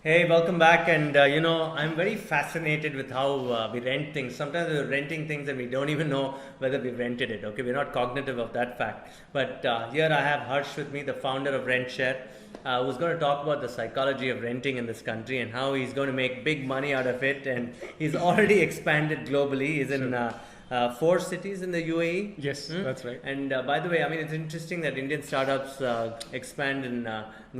Hey, welcome back. And I'm very fascinated with how we rent things. Sometimes we're renting things and we don't even know whether we rented it. Okay, we're not cognitive of that fact. But here I have Harsh with me, the founder of RentSher, who's going to talk about the psychology of renting in this country and how he's going to make big money out of it. And he's already expanded globally. He's in 4 cities in the UAE. Yes, that's right. And by the way, I mean, it's interesting that Indian startups expand in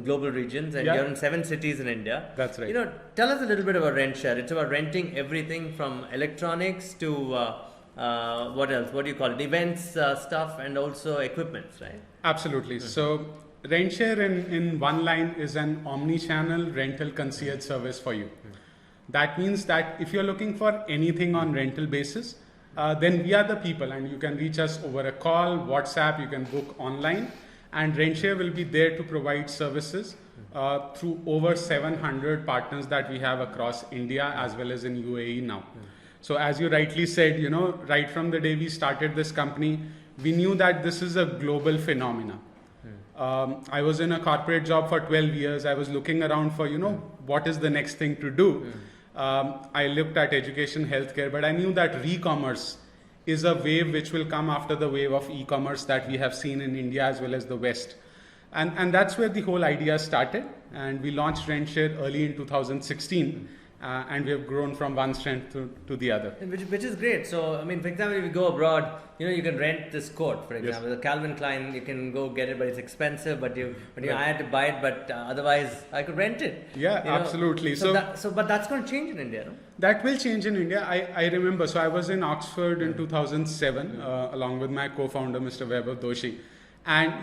global regions, and you're in 7 cities in India. That's right. Tell us a little bit about RentShare. It's about renting everything from electronics to what else? What do you call it? Events stuff and also equipments, right? Absolutely. So RentShare in one line is an omni-channel rental concierge service for you. That means that if you're looking for anything on rental basis, then we are the people, and you can reach us over a call, WhatsApp, you can book online, and RentShare will be there to provide services through over 700 partners that we have across India as well as in UAE now. So as you rightly said, right from the day we started this company, we knew that this is a global phenomena. I was in a corporate job for 12 years. I was looking around for, what is the next thing to do. I looked at education, healthcare, but I knew that re-commerce is a wave which will come after the wave of e-commerce that we have seen in India as well as the West. And that's where the whole idea started. And we launched RentShare early in 2016. And we have grown from one strength to the other. Which is great. So, I mean, for example, if you go abroad, you can rent this coat, for example. Yes. The Calvin Klein, you can go get it, but it's expensive. But I had to buy it, but otherwise I could rent it. Yeah, absolutely. But that's going to change in India, no? That will change in India. I remember, so I was in Oxford in 2007, along with my co-founder, Mr. Vaibhav Doshi. And,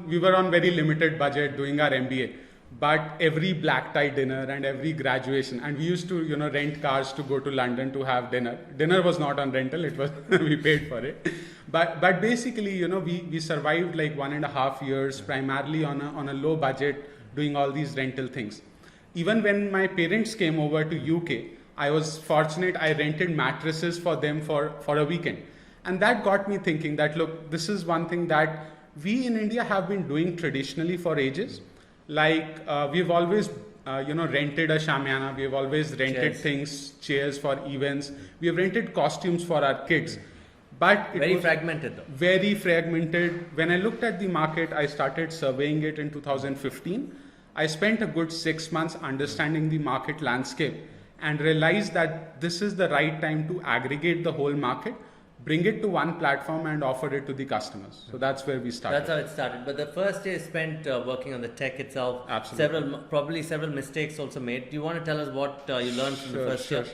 we were on very limited budget doing our MBA. But every black tie dinner and every graduation, and we used to, rent cars to go to London to have dinner. Dinner was not on rental; it was we paid for it. But basically, we survived like 1.5 years primarily on a low budget doing all these rental things. Even when my parents came over to UK, I was fortunate. I rented mattresses for them for a weekend, and that got me thinking that look, this is one thing that we in India have been doing traditionally for ages. Like we've always, rented a shamiana. We've always rented chairs for events. We have rented costumes for our kids. But it very was fragmented though. Very fragmented. When I looked at the market, I started surveying it in 2015. I spent a good 6 months understanding the market landscape and realized that this is the right time to aggregate the whole market, bring it to one platform and offer it to the customers. So that's where we started. That's how it started. But the first day spent working on the tech itself. Absolutely. Probably several mistakes also made. Do you want to tell us what you learned from the first year?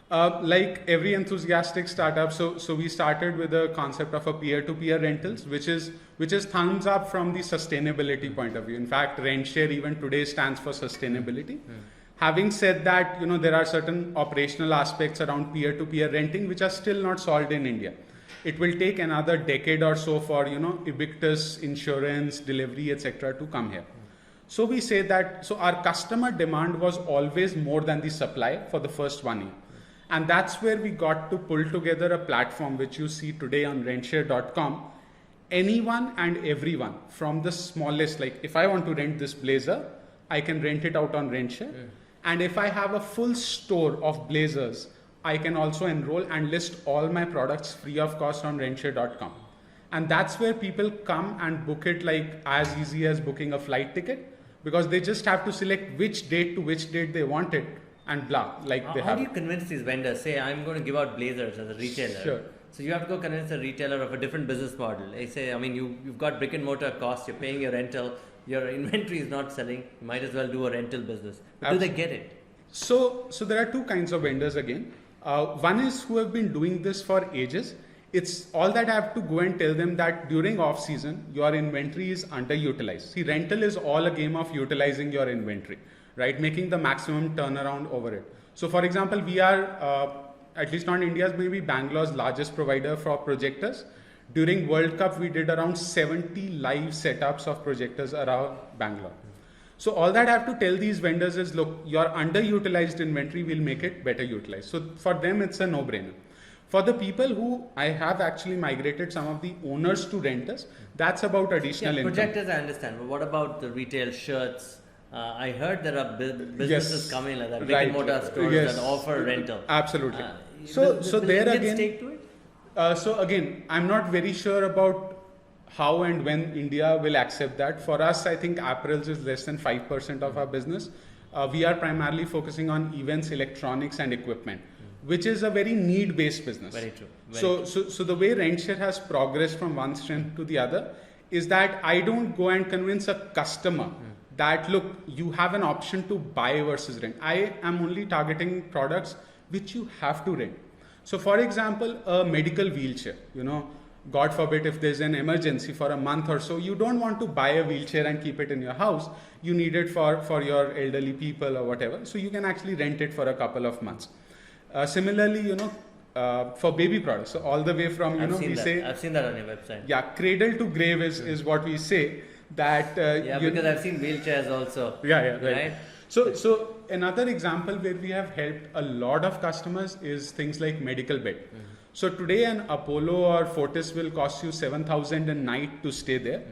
Like every enthusiastic startup, so we started with the concept of a peer-to-peer rentals, which is thumbs up from the sustainability point of view. In fact, RentShare even today stands for sustainability. Having said that, there are certain operational aspects around peer-to-peer renting which are still not solved in India. It will take another decade or so for, evictus, insurance, delivery, etc. to come here. So we say that, so our customer demand was always more than the supply for the first 1 year. And that's where we got to pull together a platform which you see today on rentshare.com. Anyone and everyone from the smallest, like if I want to rent this blazer, I can rent it out on RentShare. And if I have a full store of blazers, I can also enroll and list all my products free of cost on rentshare.com. And that's where people come and book it like as easy as booking a flight ticket, because they just have to select which date to which date they want it and blah. How do you convince these vendors? Say, I'm going to give out blazers as a retailer. Sure. So you have to go convince a retailer of a different business model. They say, I mean, you've got brick and mortar costs, you're paying your rental, your inventory is not selling, you might as well do a rental business. But do they get it? So there are two kinds of vendors again. One is who have been doing this for ages. It's all that I have to go and tell them that during off season, your inventory is underutilized. See, rental is all a game of utilizing your inventory, right? Making the maximum turnaround over it. So for example, we are, at least not India's, maybe Bangalore's largest provider for projectors. During World Cup, we did around 70 live setups of projectors around Bangalore. So all that I have to tell these vendors is, look, your underutilized inventory will make it better utilized. So for them, it's a no-brainer. For the people who I have actually migrated some of the owners to renters, that's about additional income. Projectors I understand, but what about the retail shirts, I heard there are businesses coming like that, brick right. and mortar stores Yes. that offer rental. Absolutely. Will there Indians again, take to it? so again, I'm not very sure about how and when India will accept that. For us, I think apparels is less than 5% of our business. We are primarily focusing on events, electronics, and equipment, which is a very need-based business. Very true. So the way RentSher has progressed from one strength to the other is that I don't go and convince a customer that, look, you have an option to buy versus rent. I am only targeting products which you have to rent. So for example, a medical wheelchair, God forbid if there's an emergency for a month or so, you don't want to buy a wheelchair and keep it in your house. You need it for your elderly people or whatever. So you can actually rent it for a couple of months. Similarly, for baby products, so all the way from, I've seen that on your website. Yeah, cradle to grave is what we say. That because I've seen wheelchairs also. Right. So another example where we have helped a lot of customers is things like medical bed. So today an Apollo or Fortis will cost you 7,000 a night to stay there.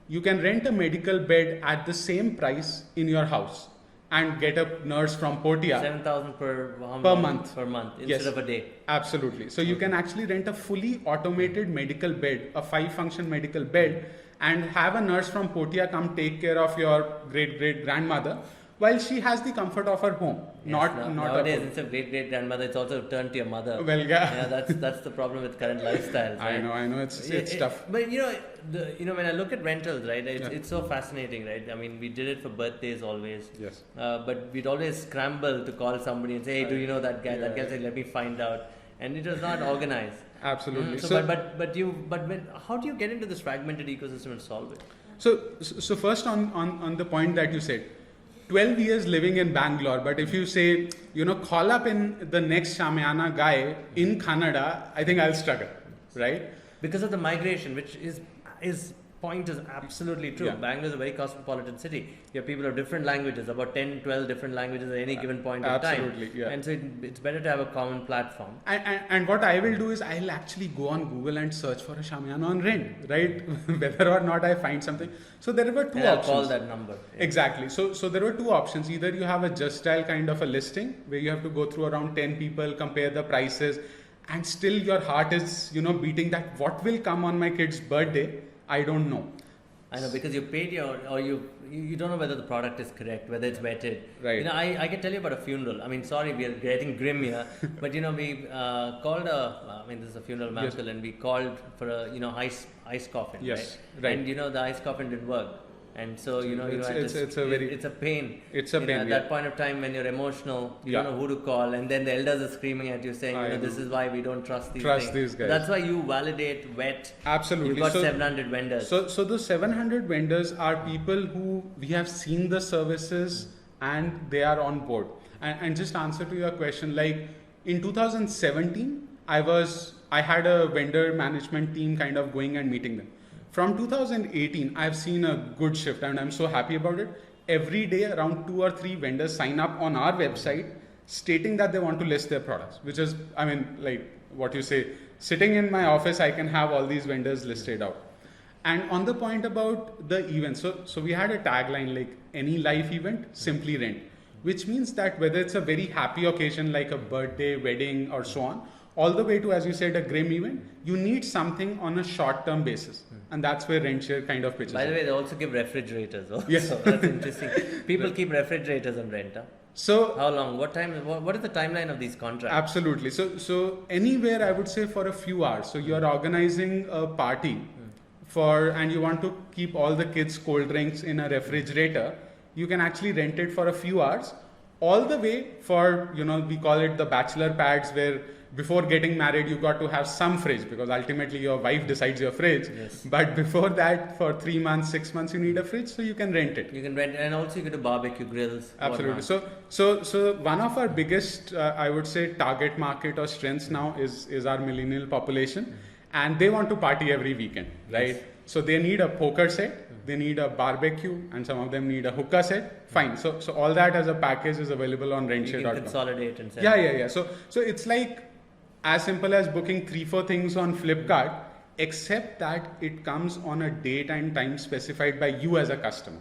You can rent a medical bed at the same price in your house and get a nurse from Portia. 7,000 per month. Per month instead of a day. Absolutely. So you can actually rent a fully automated medical bed, a 5-function medical bed, and have a nurse from Portia come take care of your great-great-grandmother while she has the comfort of her home. Yes, nowadays, instead of great-great-grandmother, it's also turned to your mother. Well, yeah. That's the problem with current lifestyles. Right? I know. It's tough. But when I look at rentals, right, it's so fascinating, right? I mean, we did it for birthdays always. Yes. But we'd always scramble to call somebody and say, hey, do you know that guy? That guy said, let me find out. And it was not organized. Absolutely. How do you get into this fragmented ecosystem and solve it? So first on the point that you said, 12 years living in Bangalore, but if you say, call up in the next Shamiana guy in Canada, I think I'll struggle, right? Because of the migration, which is point is absolutely true. Yeah. Bangalore is a very cosmopolitan city. You have people of different languages, about 10, 12 different languages at any given point of time. Absolutely, yeah. And so it's better to have a common platform. And what I will do is I'll actually go on Google and search for a Shamiana on rent, right? Whether or not I find something. So there were two options. I'll call that number. Yeah. Exactly. So there were two options. Either you have a just dial kind of a listing where you have to go through around 10 people, compare the prices, and still your heart is, beating that what will come on my kid's birthday. I don't know. I know, because you paid you don't know whether the product is correct, whether it's vetted. Right. I can tell you about a funeral. I mean, sorry, we are getting grim here, but we called this is a funeral mantle, and we called for a ice coffin. Yes. Right. And the ice coffin didn't work. And so, it's a pain. It's a pain. At that point of time when you're emotional, you don't know who to call, and then the elders are screaming at you saying, this is why we don't trust these things. These guys. That's why you validate, vet. Absolutely. You've got 700 vendors. So the 700 vendors are people who we have seen the services and they are on board. And just answer to your question, like in 2017, I had a vendor management team kind of going and meeting them. From 2018, I've seen a good shift and I'm so happy about it. Every day around 2 or 3 vendors sign up on our website stating that they want to list their products, which is, like what you say, sitting in my office, I can have all these vendors listed out. And on the point about the event, so we had a tagline like any life event, simply rent, which means that whether it's a very happy occasion like a birthday, wedding or so on, all the way to, as you said, a grim event, you need something on a short-term basis. And that's where RentSher kind of pitches. By the way, they also give refrigerators. Yes. So that's interesting. People keep refrigerators on rent. Huh? So how long? What time? What is the timeline of these contracts? Absolutely. So anywhere, I would say for a few hours. So you're organizing a party and you want to keep all the kids' cold drinks in a refrigerator, you can actually rent it for a few hours. All the way for, we call it the bachelor pads, where before getting married, you got to have some fridge because ultimately your wife decides your fridge. Yes. But before that, for 3 months, 6 months, you need a fridge, so you can rent it. You can rent, and also you get a barbecue grills. Absolutely. So one of our biggest, I would say, target market or strengths now is our millennial population, and they want to party every weekend, right? Yes. So they need a poker set, they need a barbecue, and some of them need a hookah set. Fine. So all that as a package is available on RentSher.com. You can consolidate and sell. Yeah. So it's like as simple as booking 3-4 things on Flipkart, except that it comes on a date and time specified by you as a customer.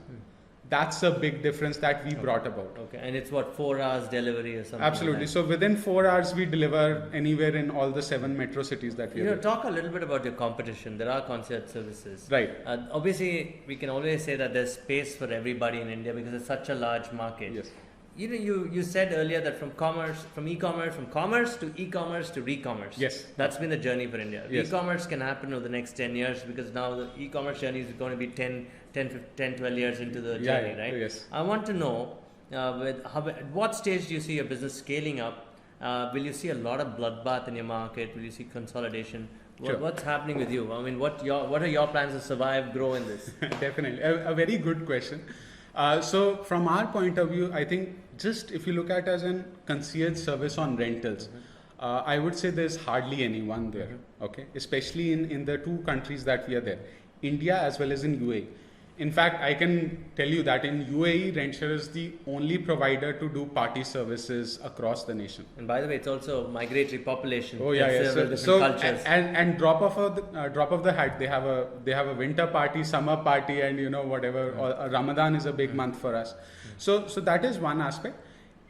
That's a big difference that we brought about. Okay, and it's what, 4 hours delivery or something? Absolutely. Like So within 4 hours, we deliver anywhere in all the 7 metro cities that we have. Talk a little bit about your competition. There are concierge services. Right. Obviously, we can always say that there's space for everybody in India because it's such a large market. Yes. You said earlier that from commerce to e-commerce to re-commerce. Yes. That's been the journey for India. Yes. E-commerce can happen over the next 10 years because now the e-commerce journey is going to be 10, 12 years into the journey, right? Yes. I want to know, at what stage do you see your business scaling up? Will you see a lot of bloodbath in your market? Will you see consolidation? Sure. What's happening with you? I mean, what are your plans to survive, grow in this? Definitely. A very good question. So from our point of view, I think just if you look at as a concierge service on rentals, I would say there's hardly anyone there, okay? Especially in the 2 countries that we are there, India as well as in UAE. In fact, I can tell you that in UAE, RentSher is the only provider to do party services across the nation. And by the way, it's also migratory population. Oh yeah, yeah. Different So cultures. and drop of the hat. They have a winter party, summer party, and whatever. Or Ramadan is a big month for us. So that is one aspect.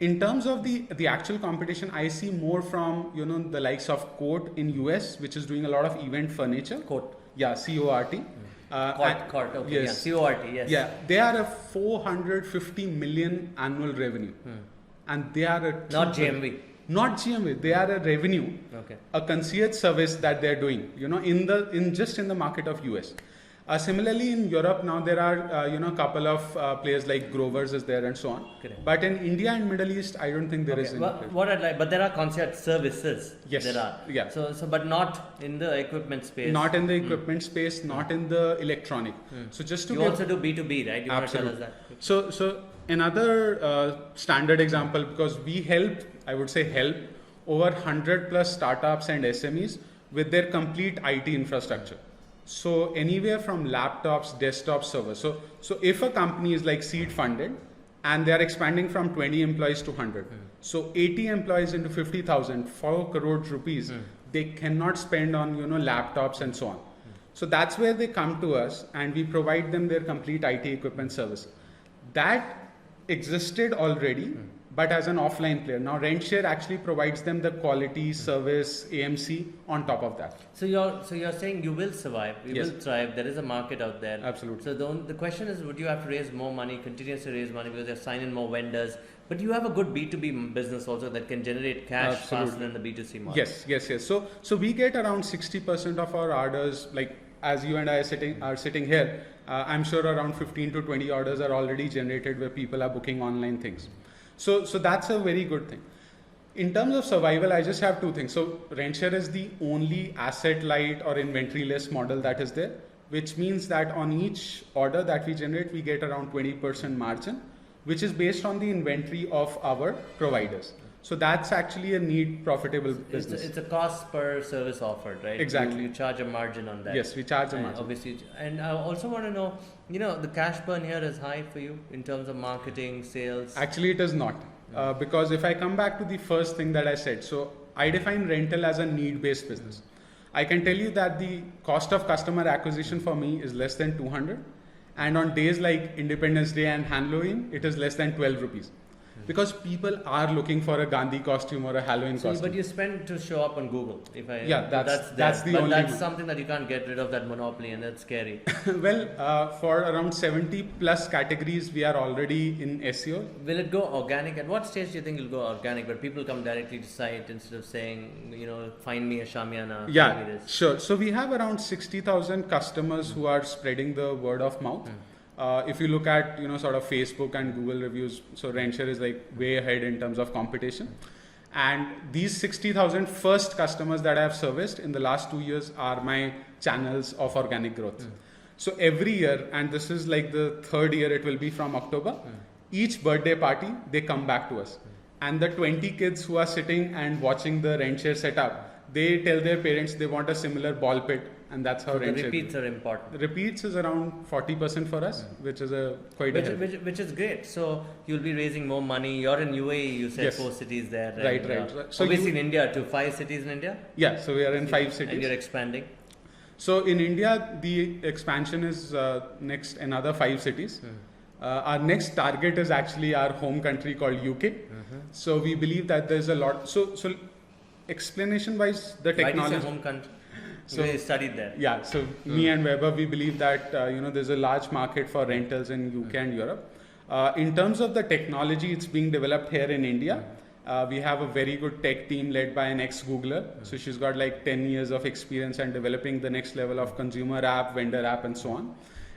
In terms of the actual competition, I see more from the likes of Court in US, which is doing a lot of event furniture. Court. Yeah, CORT. Court. Okay. Yes. Yeah, CORT. Yes. Yeah, they are a 450 million annual revenue, and they are a Not GMV. Not GMV. They are a revenue. Okay. A concierge service that they are doing. In the market of US. Similarly, in Europe now there are a couple of players like Grover's is there and so on. Correct. But in India and Middle East, I don't think there is any. What I'd like, but there are concierge services. Yes. There are. Yeah. So but not in the equipment space. Not in the equipment space, not in the electronic. So just to you also do B2B, right? You want to tell us Absolutely. that? So another standard example, because we help over 100 plus startups and SMEs with their complete IT infrastructure. So anywhere from laptops, desktop servers. So if a company is like seed funded and they are expanding from 20 employees to 100, so 80 employees into 50,000, 4 crore rupees, they cannot spend on laptops and so on. So that's where they come to us and we provide them their complete IT equipment service. That existed already, but as an offline player. Now RentSher actually provides them the quality, service, AMC on top of that. So you're saying you will survive, you will thrive. There is a market out there. Absolutely. So the question is, would you have to raise more money, continuously raise money because you have signed in more vendors? But you have a good B2B business also that can generate cash faster than the B2C model. Yes. So we get around 60% of our orders, like as you and I are sitting here. I'm sure around 15 to 20 orders are already generated where people are booking online things. So that's a very good thing. In terms of survival, I just have 2 things. So RentSher is the only asset light or inventory less model that is there, which means that on each order that we generate, we get around 20% margin, which is based on the inventory of our providers. So that's actually a neat, profitable business. It's a cost per service offered, right? Exactly. You charge a margin on that. Yes, we charge a margin. Obviously, and I also want to know, the cash burn here is high for you in terms of marketing, sales. Actually, it is not. Because if I come back to the first thing that I said, so I define rental as a need-based business. I can tell you that the cost of customer acquisition for me is less than 200. And on days like Independence Day and Halloween, it is less than 12 rupees. Because people are looking for a Gandhi costume or a Halloween costume. But you spend to show up on Google. That's the only That's one. something that you can't get rid of, that monopoly, and that's scary. Well, for around 70 plus categories, we are already in SEO. Will it go organic? At what stage do you think it'll go organic, where people come directly to site instead of saying, find me a Shamiana? Yeah, sure. So we have around 60,000 customers who are spreading the word of mouth. If you look at sort of Facebook and Google reviews, so RentSher is like way ahead in terms of competition. And these 60,000 first customers that I have serviced in the last 2 years are my channels of organic growth. So every year, and this is like the 3rd year it will be from October, each birthday party they come back to us. And the 20 kids who are sitting and watching the RentSher setup, they tell their parents they want a similar ball pit. And that's how the repeats are important. The repeats is around 40% for us, which is quite a which is great. So you'll be raising more money. You're in UAE, you said 4 cities there. Right. So obviously in India, to 5 cities in India? Yeah, so we are in 5 cities. And you're expanding? So in India, the expansion is next another 5 cities. Our next target is actually our home country called UK. So we believe that there's a lot. So explanation wise, the technology. Why do you say home country? So you studied there. Yeah. So me and Weber, we believe that there's a large market for rentals in UK and Europe. In terms of the technology, it's being developed here in India. We have a very good tech team led by an ex-Googler. So she's got like 10 years of experience and developing the next level of consumer app, vendor app, and so on.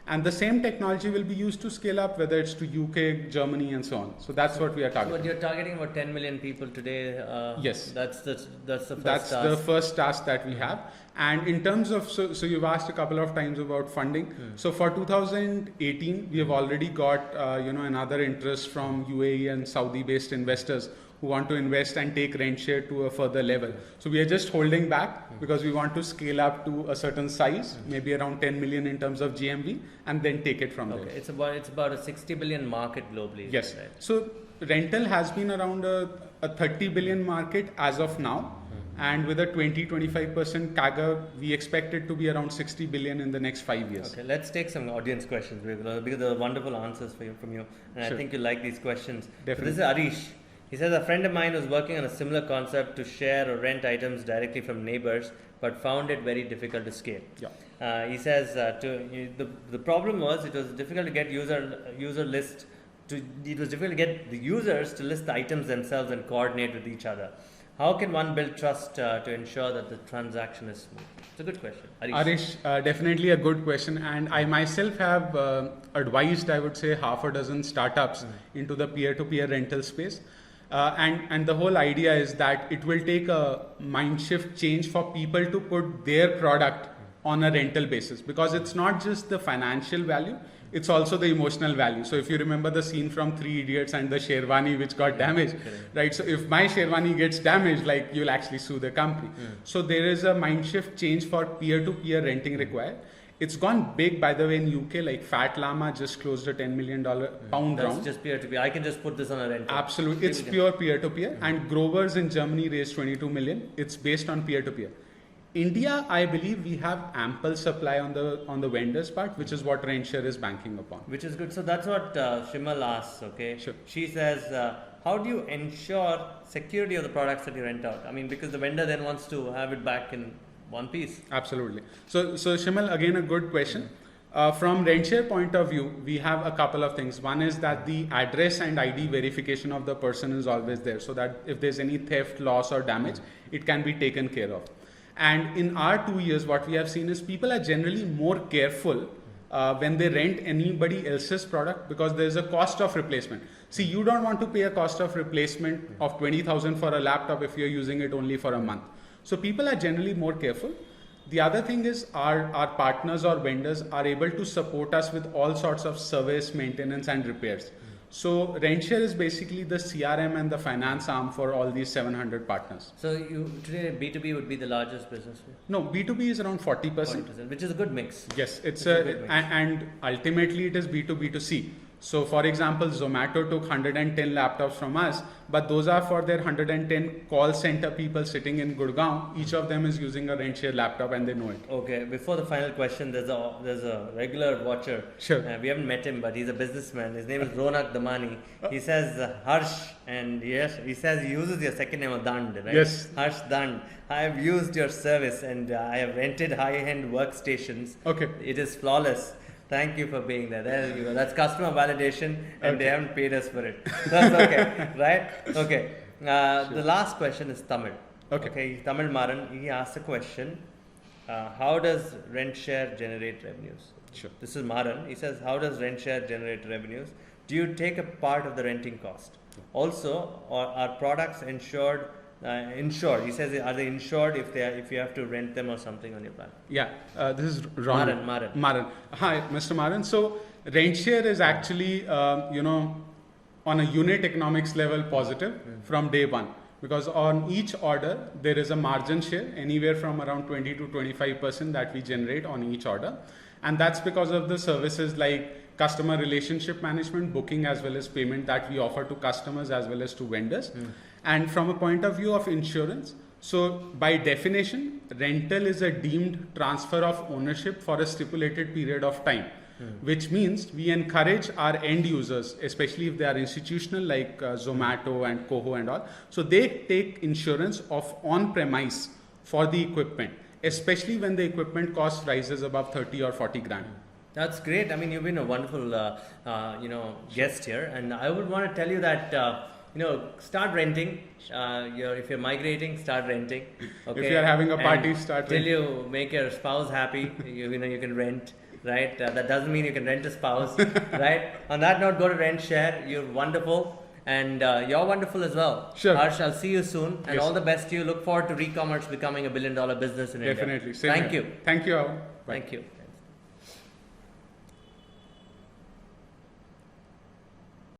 And the same technology will be used to scale up, whether it's to UK, Germany, and so on. So that's what we are targeting. So you're targeting about 10 million people today. Yes. That's the first That's task. the first task that we have. And in terms of, so you've asked a couple of times about funding. So for 2018, we have already got, another interest from UAE and Saudi-based investors who want to invest and take RentSher to a further level. So we are just holding back because we want to scale up to a certain size, maybe around 10 million in terms of GMV, and then take it from there. It's about a 60 billion market globally. Yes. Right? So rental has been around a 30 billion market as of now. And with a 20-25% CAGR, we expect it to be around 60 billion in the next 5 years. Okay, let's take some audience questions because there are wonderful answers from you, and Sure. I think you like these questions. Definitely. So this is Arish. He says a friend of mine was working on a similar concept to share or rent items directly from neighbors, but found it very difficult to scale. Yeah. He says the problem was it was difficult to get user list. It was difficult to get the users to list the items themselves and coordinate with each other. How can one build trust to ensure that the transaction is smooth? It's a good question. Arish, definitely a good question. And I myself have advised, I would say, half a dozen startups into the peer-to-peer rental space. And the whole idea is that it will take a mind shift change for people to put their product on a rental basis, because it's not just the financial value, it's also the emotional value. So if you remember the scene from Three Idiots and the Sherwani which got damaged, right? So if my Sherwani gets damaged, like, you'll actually sue the company. So there is a mind shift change for peer-to-peer renting required. It's gone big, by the way, in UK. Like Fat Llama just closed a $10 million pound That's round. just peer-to-peer. I can just put this on a rental. Absolutely, it's pure peer-to-peer. And Grover's in Germany raised 22 million. It's based on peer-to-peer. India, I believe we have ample supply on the vendors part, which is what RentSher is banking upon. Which is good. So that's what Shimal asks. Okay. Sure. She says, how do you ensure security of the products that you rent out? I mean, because the vendor then wants to have it back in one piece. Absolutely. So Shimal, again, a good question. From RentSher point of view, we have a couple of things. One is that the address and ID verification of the person is always there, so that if there's any theft, loss, or damage, it can be taken care of. And in our 2 years, what we have seen is people are generally more careful when they rent anybody else's product, because there's a cost of replacement. See, you don't want to pay a cost of replacement of 20,000 for a laptop if you're using it only for a month. So people are generally more careful. The other thing is our partners or vendors are able to support us with all sorts of service, maintenance, and repairs. So RentSher is basically the CRM and the finance arm for all these 700 partners. So today B2B would be the largest business? No, B2B is around 40%. 40%, which is a good mix. Yes, it's a good mix. And ultimately it is B2B2C. So for example, Zomato took 110 laptops from us, but those are for their 110 call center people sitting in Gurgaon. Each of them is using a RentSher laptop and they know it. Okay, before the final question, there's a regular watcher. Sure. We haven't met him, but he's a businessman. His name is Ronak Damani. He says Harsh, and yes, he says he uses your second name of Dhand, right? Yes. Harsh Dhand. I have used your service and I have rented high-end workstations. Okay. It is flawless. Thank you for being there. There you go. That's customer validation, and they haven't paid us for it. That's okay, right? Okay. The last question is Tamil. Okay. Tamil Maran, he asked a question. How does RentSher generate revenues? Sure. This is Maran. He says, how does RentSher generate revenues? Do you take a part of the renting cost? Also, are products insured? He says, are they insured if you have to rent them or something on your plan? Yeah, this is Ron. Maran. Hi, Mr. Maran. So RentSher is actually, on a unit economics level positive from day one, because on each order there is a margin share anywhere from around 20 to 25% that we generate on each order, and that's because of the services like customer relationship management, booking, as well as payment that we offer to customers as well as to vendors. And from a point of view of insurance, so by definition, rental is a deemed transfer of ownership for a stipulated period of time. which means we encourage our end users, especially if they are institutional like Zomato and Koho and all. So they take insurance of on-premise for the equipment, especially when the equipment cost rises above 30 or 40 grand. That's great. I mean, you've been a wonderful, guest here, and I would want to tell you that, start renting. If you're migrating, start renting. Okay? If you're having a party, And start till renting. you make your spouse happy, you can rent, right? That doesn't mean you can rent a spouse, right? On that note, go to RentSher. You're wonderful, and you're wonderful as well. Sure. Harsh, I'll see you soon, and Yes. all the best to you. Look forward to re-commerce becoming $1 billion business in India. Definitely. Same Thank here. you. Thank you, Avan. Bye. Thank you.